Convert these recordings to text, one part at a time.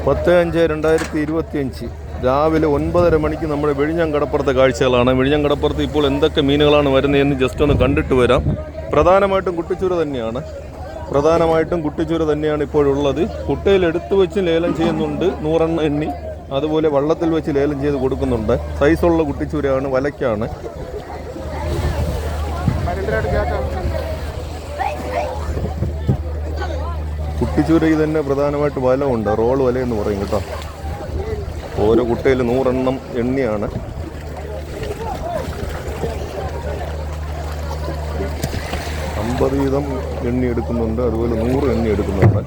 10/5/2025 രാവിലെ 9:30 മണിക്ക് നമ്മുടെ വിഴിഞ്ഞം കടപ്പുറത്തെ കാഴ്ചകളാണ്. വിഴിഞ്ഞം കടപ്പുറത്ത് ഇപ്പോൾ എന്തൊക്കെ മീനുകളാണ് വരുന്നതെന്ന് ജസ്റ്റ് ഒന്ന് കണ്ടിട്ട് വരാം. പ്രധാനമായിട്ടും കുട്ടിച്ചൂര തന്നെയാണ് ഇപ്പോഴുള്ളത്. കുട്ടയിൽ എടുത്തു വെച്ച് ലേലം ചെയ്യുന്നുണ്ട്, 100 എണ്ണി. അതുപോലെ വള്ളത്തിൽ വെച്ച് ലേലം ചെയ്ത് കൊടുക്കുന്നുണ്ട്. സൈസുള്ള കുട്ടിച്ചൂരയാണ്, വലയ്ക്കാണ്. കുട്ടിച്ചൂരയ്ക്ക് തന്നെ പ്രധാനമായിട്ട് വലമുണ്ട്, റോൾ വലയെന്ന് പറയും കേട്ടോ. ഓരോ കുട്ടയിൽ 100 എണ്ണിയാണ്. വീതം എണ്ണി എടുക്കുന്നുണ്ട്, അതുപോലെ 100 എണ്ണി എടുക്കുന്നുണ്ട്.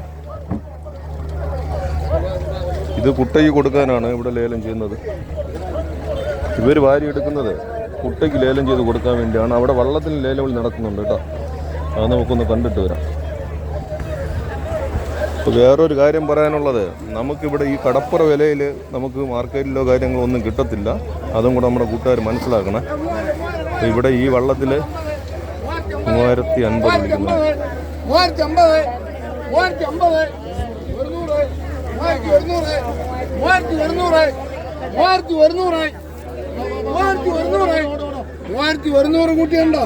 ഇത് കുട്ടയ്ക്ക് കൊടുക്കാനാണ് ഇവിടെ ലേലം ചെയ്യുന്നത്. ഇവർ വാരി എടുക്കുന്നത് കുട്ടയ്ക്ക് ലേലം ചെയ്ത് കൊടുക്കാൻ വേണ്ടിയാണ്. അവിടെ വള്ളത്തിന് ലേലം നടക്കുന്നുണ്ട് കേട്ടോ. അത് നമുക്കൊന്ന് കണ്ടിട്ട് വരാം. അപ്പോൾ വേറൊരു കാര്യം പറയാനുള്ളത്, നമുക്കിവിടെ ഈ കടപ്പുറ വിലയിൽ നമുക്ക് മാർക്കറ്റിലോ കാര്യങ്ങളോ ഒന്നും കിട്ടത്തില്ല. അതും കൂടെ നമ്മുടെ കൂട്ടുകാർ മനസ്സിലാക്കണം. ഇവിടെ ഈ വള്ളത്തിൽ 3050 വിളിക്കുന്നു. കൂട്ടിയുണ്ടോ?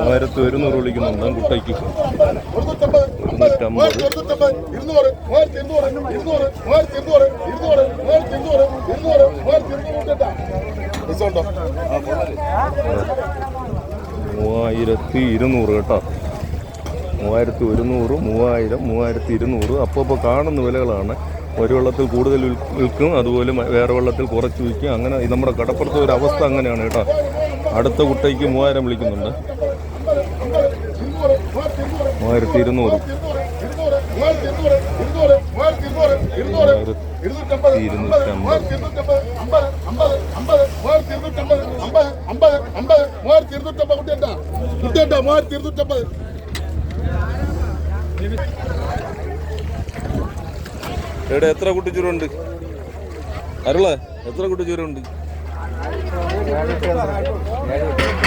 3100 വിളിക്കുന്നുണ്ട് കുട്ടയ്ക്ക്. 3200 കേട്ടോ. 3100, 3000, 3200. അപ്പോൾ കാണുന്ന വിലകളാണ്. ഒരു വെള്ളത്തിൽ കൂടുതൽ വിൽക്കും, അതുപോലെ വേറെ വെള്ളത്തിൽ കുറച്ച് വിൽക്കും. അങ്ങനെ നമ്മുടെ കടപ്പുറത്തെ ഒരു അവസ്ഥ അങ്ങനെയാണ് കേട്ടോ. അടുത്ത കുട്ടയ്ക്ക് 3000 വിളിക്കുന്നുണ്ട്. 3200. 3250. എവിടെ എത്ര കുട്ടിച്ചൂരുണ്ട്? അരുളേ, എത്ര കുട്ടിച്ചൂരുണ്ട്?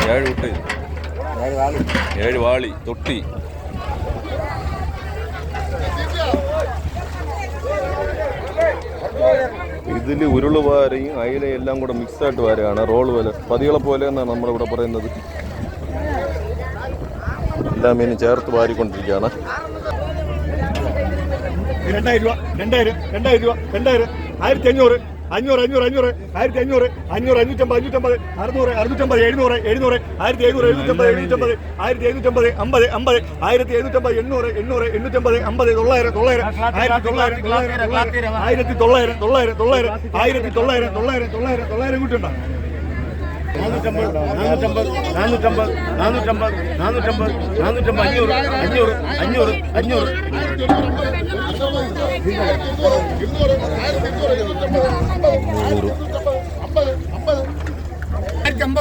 7 കുട്ടി, 7 വാളി തൊട്ടി. ഇതിൽ ഉരുളുവാരയും അയിലയും എല്ലാം കൂടെ മിക്സായിട്ട് വരെയാണ്. റോൾ പോലെ, പതികളെ പോലെ എന്നാണ് നമ്മളിവിടെ പറയുന്നത്. എല്ലാ മീനും ചേർത്ത് വാരിക്കൊണ്ടിരിക്കുകയാണ്. 2000 രൂപ, 2000, 2000 രൂപ, 2000, 1500, 500, 500, 500, 1500, 500, 550, 550, 600, 650, 700, 700, 1700, 750, 750, 1750, 50, 50, 1750, 800, 800, 850, 50, 900,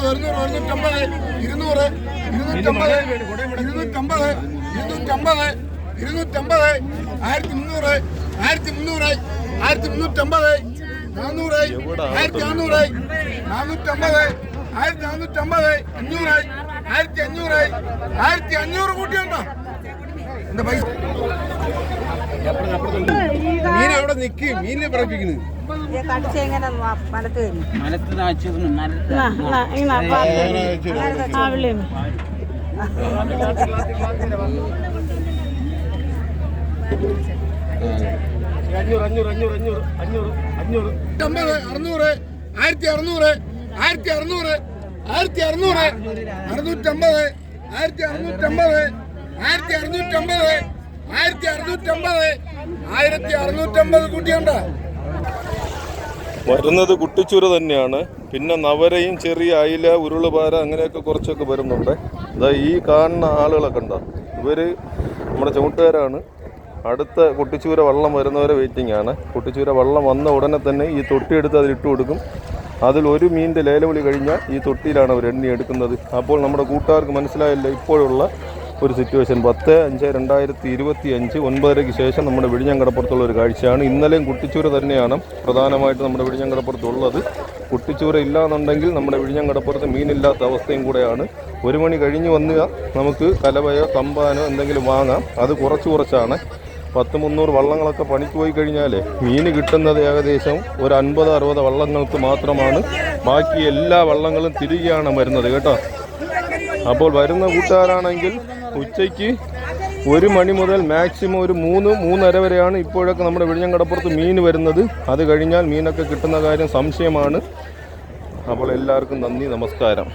900, 1900, 1900, 1900, 1900, 900 കൂട്ടുണ്ടോ? 450, 450, 450, 450, 450, 450, 500, 500, 500, 500. 1500 കൂട്ടിയുണ്ടോ? എന്താ പൈസ? മീൻ അവിടെ നിൽക്കും, മീനിനെ പറയിപ്പിക്കുന്നു. കൂട്ടിയുണ്ടോ? വരുന്നത് കുട്ടിച്ചൂര തന്നെയാണ്. പിന്നെ നവരയും ചെറിയ അയില, ഉരുളുപാര അങ്ങനെയൊക്കെ കുറച്ചൊക്കെ വരുന്നുണ്ട്. അതാ ഈ കാണുന്ന ആളുകളൊക്കെ ഉണ്ടോ, ഇവർ നമ്മുടെ ചുമട്ടുകാരാണ്. അടുത്ത കുട്ടിച്ചൂര വള്ളം വരുന്നവരെ വെയിറ്റിംഗ് ആണ്. കുട്ടിച്ചൂര വള്ളം വന്ന ഉടനെ തന്നെ ഈ തൊട്ടിയെടുത്ത് അതിലിട്ട് കൊടുക്കും. അതിൽ ഒരു മീനിൻ്റെ ലേലവിളി കഴിഞ്ഞാൽ ഈ തൊട്ടിയിലാണ് അവർ എണ്ണി എടുക്കുന്നത്. അപ്പോൾ നമ്മുടെ കൂട്ടുകാർക്ക് മനസ്സിലായല്ലോ ഇപ്പോഴുള്ള ഒരു സിറ്റുവേഷൻ. 10/5/2025 9:30 ശേഷം നമ്മുടെ വിഴിഞ്ഞംകടപ്പുറത്തുള്ള ഒരു കാഴ്ചയാണ്. ഇന്നലെയും കുട്ടിച്ചൂര തന്നെയാണ് പ്രധാനമായിട്ട് നമ്മുടെ വിഴിഞ്ഞംകടപ്പുറത്തുള്ളത്. കുട്ടിച്ചൂര ഇല്ലാന്നുണ്ടെങ്കിൽ നമ്മുടെ വിഴിഞ്ഞംകടപ്പുറത്ത് മീനില്ലാത്ത അവസ്ഥയും കൂടെയാണ്. 1 മണി കഴിഞ്ഞ് വന്നാൽ നമുക്ക് കലവയോ തമ്പാനോ എന്തെങ്കിലും വാങ്ങാം. അത് കുറച്ചാണ്. 100-300 വള്ളങ്ങളൊക്കെ പണിക്ക് പോയി കഴിഞ്ഞാൽ മീൻ കിട്ടുന്നത് ഏകദേശം ഒരു 50-60 വള്ളങ്ങൾക്ക് മാത്രമാണ്. ബാക്കി എല്ലാ വള്ളങ്ങളും തിരികെയാണ് വരുന്നത് കേട്ടോ. അപ്പോൾ വരുന്ന കൂട്ടുകാരാണെങ്കിൽ ഉച്ചയ്ക്ക് 1 മണി മുതൽ മാക്സിമം ഒരു 3-3:30 വരെയാണ് ഇപ്പോഴൊക്കെ നമ്മുടെ വിഴിഞ്ഞംകടപ്പുറത്ത് മീൻ വരുന്നത്. അത് കഴിഞ്ഞാൽ മീനൊക്കെ കിട്ടുന്ന കാര്യം സംശയമാണ്. അപ്പോൾ എല്ലാവർക്കും നന്ദി, നമസ്കാരം.